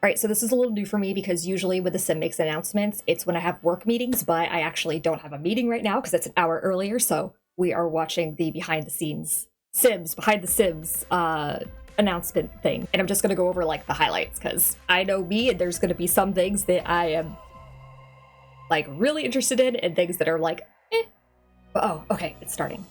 All right, so this is a little new for me because usually when the sim makes announcements, it's when I have work meetings, but I actually don't have a meeting right now because it's an hour earlier. So we are watching the behind the scenes behind the Sims announcement thing. And I'm just going to go over like the highlights because I know me and there's going to be some things that I am like really interested in and things that are like, eh. Oh, okay, it's starting.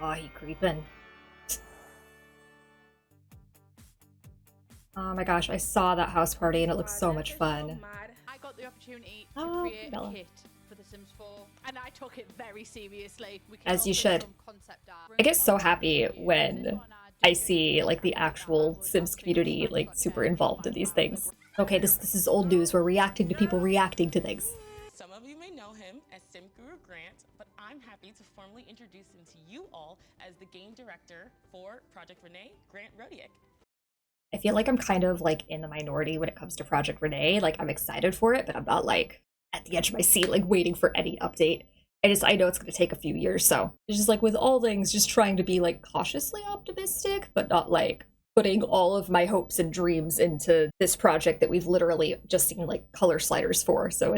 Oh, he creeping. Oh my gosh, I saw that house party and it looks so much fun. I got the opportunity to Oh, create Bella. a kit for The Sims 4, and I took it very seriously. We As you should. I get so happy when I see like the actual Sims community like super involved in these things. Okay, this is old news. We're reacting to people reacting to things. Some of you may know him as Sim Guru Grant, but I'm happy to formally introduce him to you all as the game director for Project Renee, Grant Rodiak. I feel like I'm kind of like in the minority when it comes to Project Renee. Like I'm excited for it, but I'm not like at the edge of my seat, like waiting for any update. I know it's going to take a few years, so it's just like with all things, just trying to be like cautiously optimistic, but not like putting all of my hopes and dreams into this project that we've literally just seen like color sliders for. So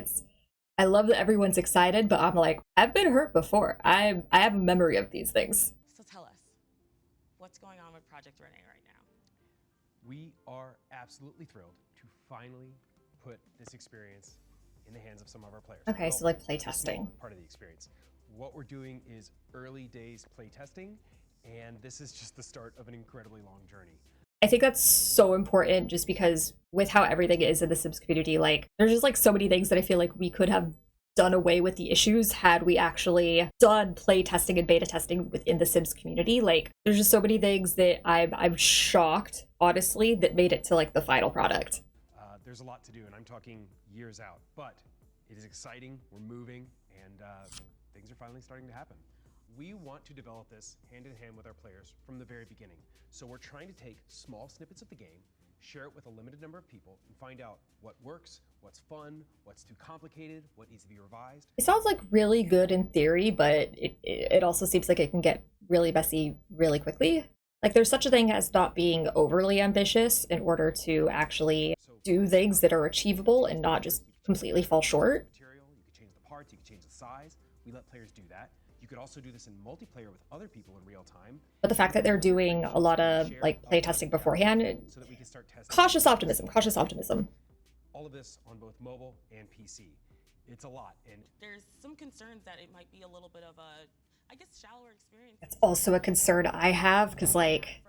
I love that everyone's excited, but I'm like, I've been hurt before. I have a memory of these things. So tell us, what's going on with Project Renee right now? We are absolutely thrilled to finally put this experience in the hands of some of our players. Okay, so like play testing. Part of the experience. What we're doing is early days play testing, and this is just the start of an incredibly long journey. I think that's so important just because with how everything is in the Sims community, like there's just like so many things that I feel like we could have done away with the issues had we actually done play testing and beta testing within the Sims community. Like there's just so many things that I'm shocked, honestly, that made it to like the final product. There's a lot to do, and I'm talking years out, but it is exciting, we're moving, and things are finally starting to happen. We want to develop this hand in hand with our players from the very beginning. So we're trying to take small snippets of the game, share it with a limited number of people, and find out what works, what's fun, what's too complicated, what needs to be revised. It sounds like really good in theory, but it also seems like it can get really messy really quickly. Like there's such a thing as not being overly ambitious in order to actually do things that are achievable and not just completely fall short. Material, you could change the parts, you could change the size. We let players do that. You could also do this in multiplayer with other people in real time. But the fact that they're doing a lot of like play testing beforehand, so that we can start testing. Cautious optimism. All of this on both mobile and PC. It's a lot, and There's some concerns that it might be a little bit of a, I guess, shallower experience. That's also a concern I have because like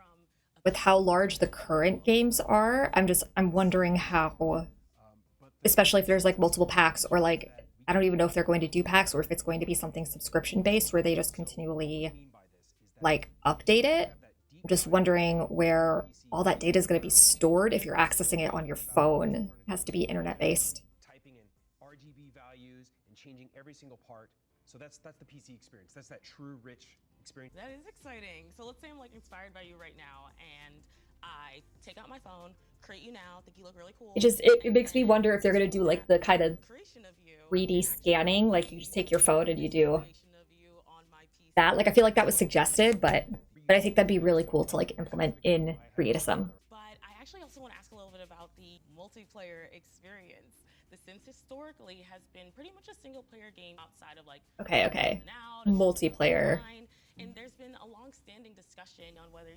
with how large the current games are, I'm wondering how, especially if there's like multiple packs or like I don't even know if they're going to do packs or if it's going to be something subscription based where they just continually like update it. I'm just wondering where all that data is going to be stored if you're accessing it on your phone. It has to be internet based. Typing in RGB values and changing every single part. So that's the PC experience. That's that true rich experience. That is exciting. So let's say I'm like inspired by you right now, and I take out my phone, create you now, think you look really cool. It makes me wonder if they're going to do like the kind of Creation of you 3D scanning, like you just take your phone and you do creation of you on my PC. that. Like I feel like that was suggested, but I think that'd be really cool to like implement in Create a Sim. But I actually also want to ask a little bit about the multiplayer experience. The Sims historically has been pretty much a single player game outside of like Okay. now Multiplayer. and there's been a long-standing discussion on whether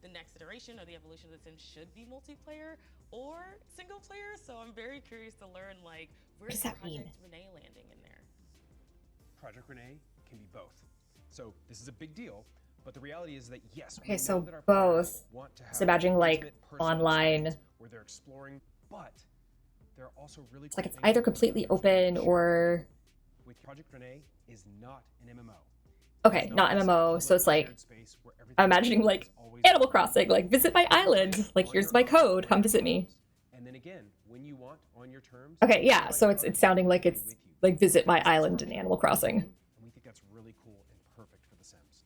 the next iteration or the evolution of the Sims should be multiplayer or single player. So I'm very curious to learn like where's does that Project mean? Renee landing in there. Project Renee can be both. So this is a big deal, but the reality is that yes, Okay, we so know that our players both. want to have So imagine, an like, intimate, personal online. experience where they're exploring, but there are also really It's like cool it's things either that completely players can open share. or With Project Renee is not an MMO. okay, It's not this MMO. public So it's like shared space where everything I'm imagining is like always Animal on. Crossing, like visit my island. Like here's my code, come visit me. And then again, when you want on your terms. Okay, yeah. invite So others it's sounding like to be it's with you. like visit my island in Animal Crossing. And we think that's really cool and perfect for The Sims.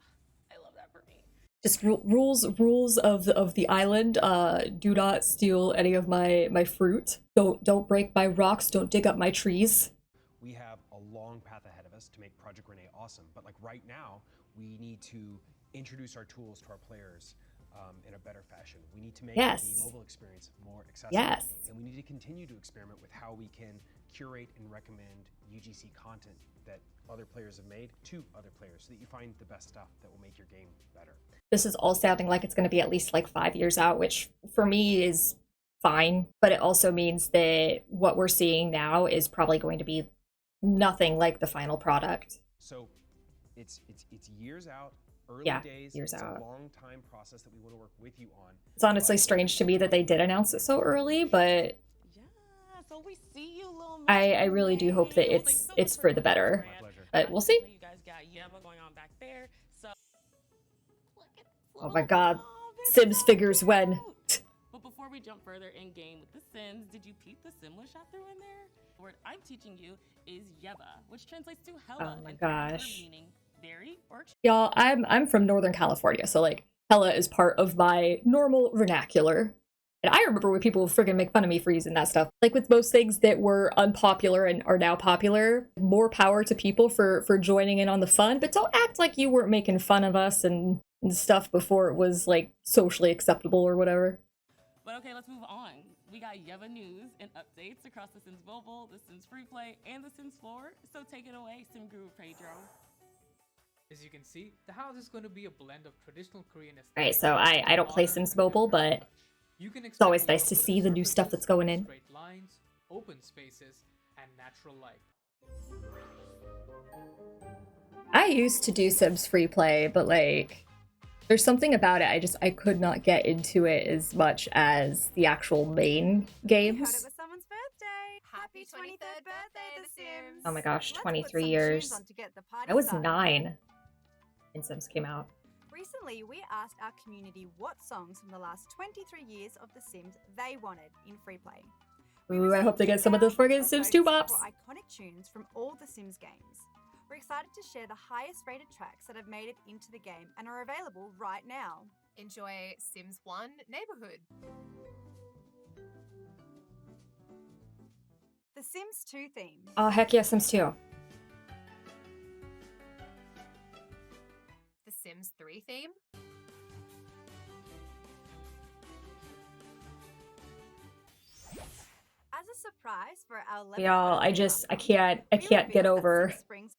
I love that for me. Just rules of the island. Do not steal any of my fruit. Don't break my rocks. Don't dig up my trees. We have a long path ahead of us to make Project Renee awesome, but like right now, we need to introduce our tools to our players in a better fashion. We need to make Yes. the mobile experience more accessible. Yes. And we need to continue to experiment with how we can curate and recommend UGC content that other players have made to other players so that you find the best stuff that will make your game better. This is all sounding like it's going to be at least like 5 years out, which for me is fine. But it also means that what we're seeing now is probably going to be nothing like the final product. So it's years out, early Yeah, days. years it's out. a long time process that we want to work with you on. It's honestly strange to me that they did announce it so early, but Yeah, so we see you, little I really do hope that Well, thanks so much it's for the coming on, better. Fran. My pleasure. But we'll see. You guys got Yeva going on back there. So Oh my god. it's Sims so figures when. cute. But before we jump further in game with The Sims, did you peep the Simlish I threw in there? The word I'm teaching you is Yeva, which translates to Hella. Oh my and Hella gosh. meaning very or Y'all, I'm from Northern California, so like hella is part of my normal vernacular. And I remember when people friggin' make fun of me for using that stuff. Like with most things that were unpopular and are now popular, more power to people for joining in on the fun, but don't act like you weren't making fun of us and stuff before it was like socially acceptable or whatever. But okay, let's move on. We got Yeva news and updates across The Sims Mobile, The Sims Free Play, and The Sims 4. So take it away, Sim Guru Pedro. As you can see, the house is going to be a blend of traditional Korean aesthetics. Right, so I don't play Sims Mobile, but it's always nice to see the new stuff that's going in. Straight lines, open spaces, and natural light. I used to do Sims Free Play, but like there's something about it I could not get into it as much as the actual main Heard it games. was someone's birthday. Happy 23rd birthday, The Sims. Oh my gosh, Let's put 23 some years. tunes on to get the party I was started. 9 when Sims came out. Recently, we asked our community what songs from the last 23 years of The Sims they wanted in free play. We Ooh, I hope they get some of the friggin' Sims 2 bops. For iconic tunes from all The Sims games. We're excited to share the highest rated tracks that have made it into the game and are available right now. Enjoy Sims 1 Neighborhood. The Sims 2 theme. Oh, heck yeah, Sims 2. The Sims 3 theme. As a surprise for our 11th Y'all, I birthday can't get we revealed that over. Sims Springs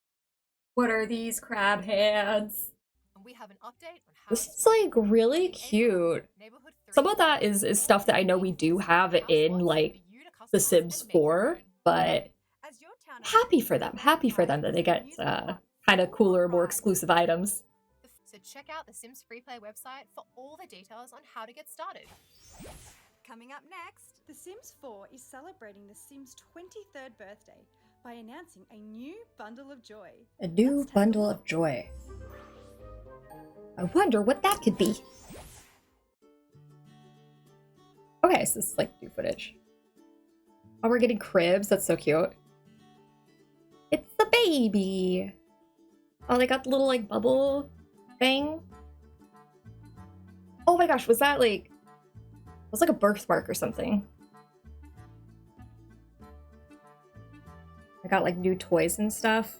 What are these crab hands? And we have an update on how This is like really cute. Neighborhood 3 Some of that is stuff that I know we do have in like The Sims 4, but as your town happy for them that they get kind of cooler, more exclusive items. So check out the Sims Free Play website for all the details on how to get started. Coming up next, The Sims 4 is celebrating The Sims' 23rd birthday by announcing a new bundle of joy. A new Let's take a bundle look. of joy. I wonder what that could be. Okay, so this is like new footage. Oh, we're getting cribs. That's so cute. It's the baby. Oh, they got the little like bubble thing. Oh my gosh, was that like... It was like a birthmark or something. I got like new toys and stuff.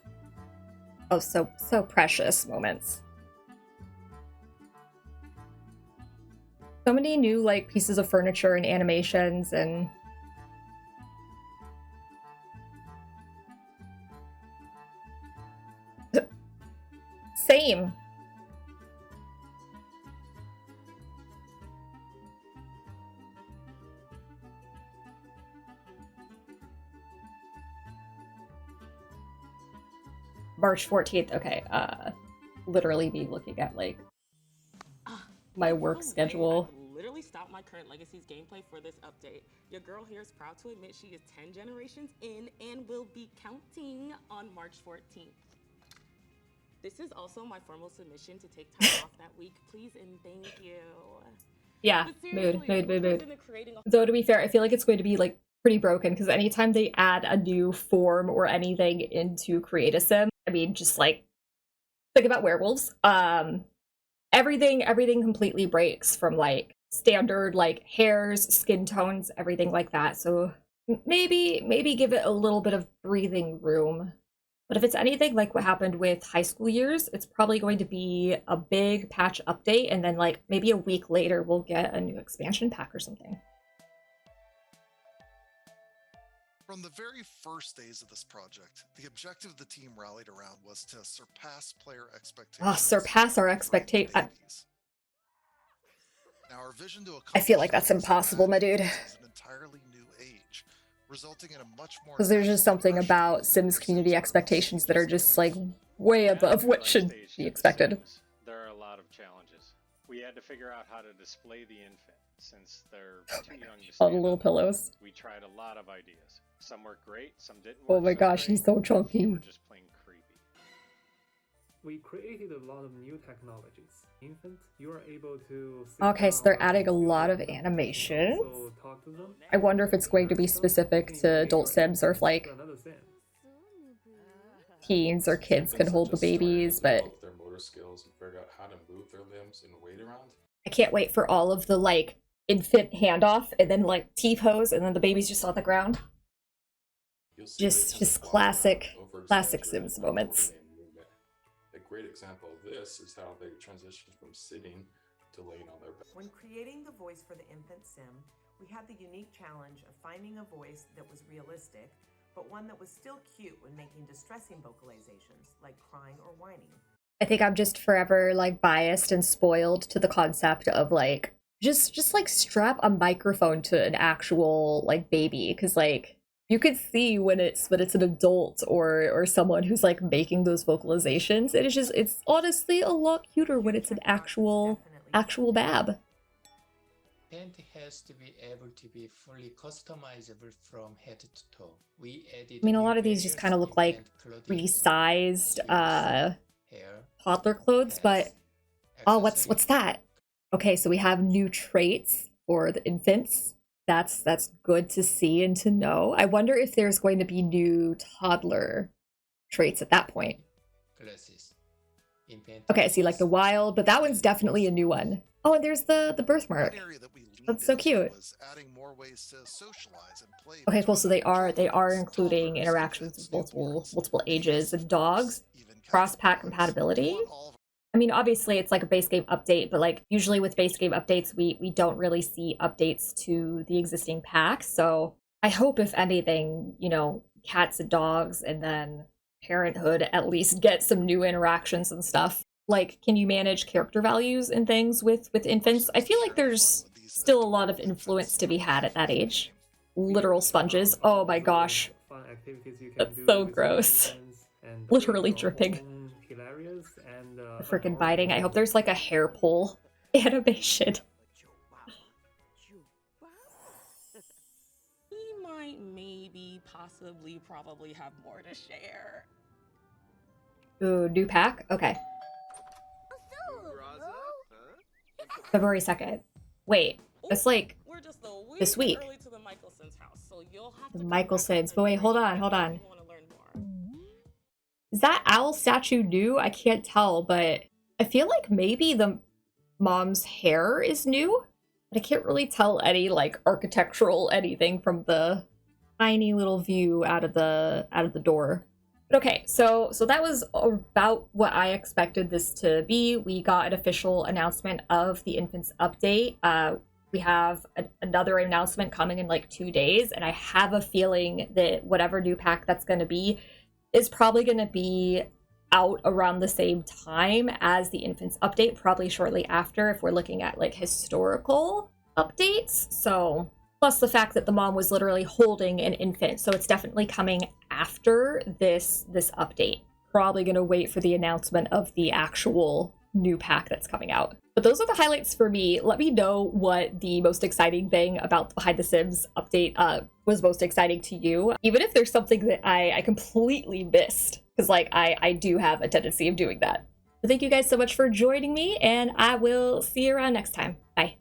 Oh, so precious moments. So many new like pieces of furniture and animations and same. March 14th. Okay. Literally be looking at like my work schedule. I literally stopped my current Legacies gameplay for this update. Your girl here is proud to admit she is 10 generations in and will be counting on March 14th. This is also my formal submission to take time off that week, please and thank you. Yeah, But seriously, mood. what goes into creating a Though to be fair, I feel like it's going to be like pretty broken because anytime they add a new form or anything into Create a Sim, I mean, just like think about werewolves. Everything completely breaks from like standard like hairs, skin tones, everything like that. So maybe give it a little bit of breathing room. But if it's anything like what happened with high school years, it's probably going to be a big patch update, and then like maybe a week later we'll get a new expansion pack or something. From the very first days of this project, the objective the team rallied around was to surpass player expectations. Oh, surpass our expectations. Now, our vision to I feel like that's impossible, my dude. Is an entirely new age, resulting in a much more. Because there's just something about Sims community expectations that are just like way above what should be expected. There are a lot of challenges. We had to figure out how to display the infant since they're too young to All the little pillows. We tried a lot of ideas. Some worked great, some didn't work. Oh my so gosh, great. he's so chunky. Some were just plain creepy. We created a lot of new technologies. Infant, you are able to. Okay, so they're adding a lot of animations. Talk to them. I wonder if it's going to be specific to adult Sims or if like teens or kids can hold the babies, but their motor skills and figure out how to move their limbs and weight around. I can't wait for all of the like infant handoff and then like T-pose and then the baby's just on the ground. Just classic Sims moments. A great example of this is how they transition from sitting to laying on their back. When creating the voice for the infant sim, we had the unique challenge of finding a voice that was realistic, but one that was still cute when making distressing vocalizations, like crying or whining. I think I'm just forever like biased and spoiled to the concept of like just like strap a microphone to an actual like baby, because like you could see when it's an adult or someone who's like making those vocalizations. It's honestly a lot cuter when it's an actual bab. Paint has to be able to be fully customizable from head to toe. We added. I mean, a lot of these just kind of look like resized toddler clothes, but oh, what's that? Okay, so we have new traits for the infants. That's good to see and to know. I wonder if there's going to be new toddler traits at that point. Okay, I see like the wild, but that one's definitely a new one. Oh, and there's the birthmark. That's so cute. Okay, cool. So they are including interactions with multiple ages and dogs. Cross-pack compatibility. I mean, obviously it's like a base game update, but like usually with base game updates, we don't really see updates to the existing packs. So I hope if anything, you know, cats and dogs and then Parenthood at least get some new interactions and stuff. Like, can you manage character values and things with infants? I feel like there's still a lot of influence to be had at that age. Literal sponges. Oh my gosh. That's so gross. Literally dripping. Freaking biting. I hope there's like a hair pull animation. We might, maybe, possibly, probably have more to share. Ooh, new pack? Okay. February 2nd. Wait, that's like this week. The Michelsons. But wait, hold on. Is that owl statue new? I can't tell, but I feel like maybe the mom's hair is new, but I can't really tell any like architectural anything from the tiny little view out of the door. But okay, so that was about what I expected this to be. We got an official announcement of the infants update. We have another announcement coming in like 2 days, and I have a feeling that whatever new pack that's going to be is probably going to be out around the same time as the infants update, probably shortly after if we're looking at like historical updates. So plus the fact that the mom was literally holding an infant, so it's definitely coming after this update. Probably going to wait for the announcement of the actual new pack that's coming out. But those are the highlights for me. Let me know what the most exciting thing about the Behind the Sims update was most exciting to you. Even if there's something that I completely missed, because like I do have a tendency of doing that. But thank you guys so much for joining me, and I will see you around next time. Bye.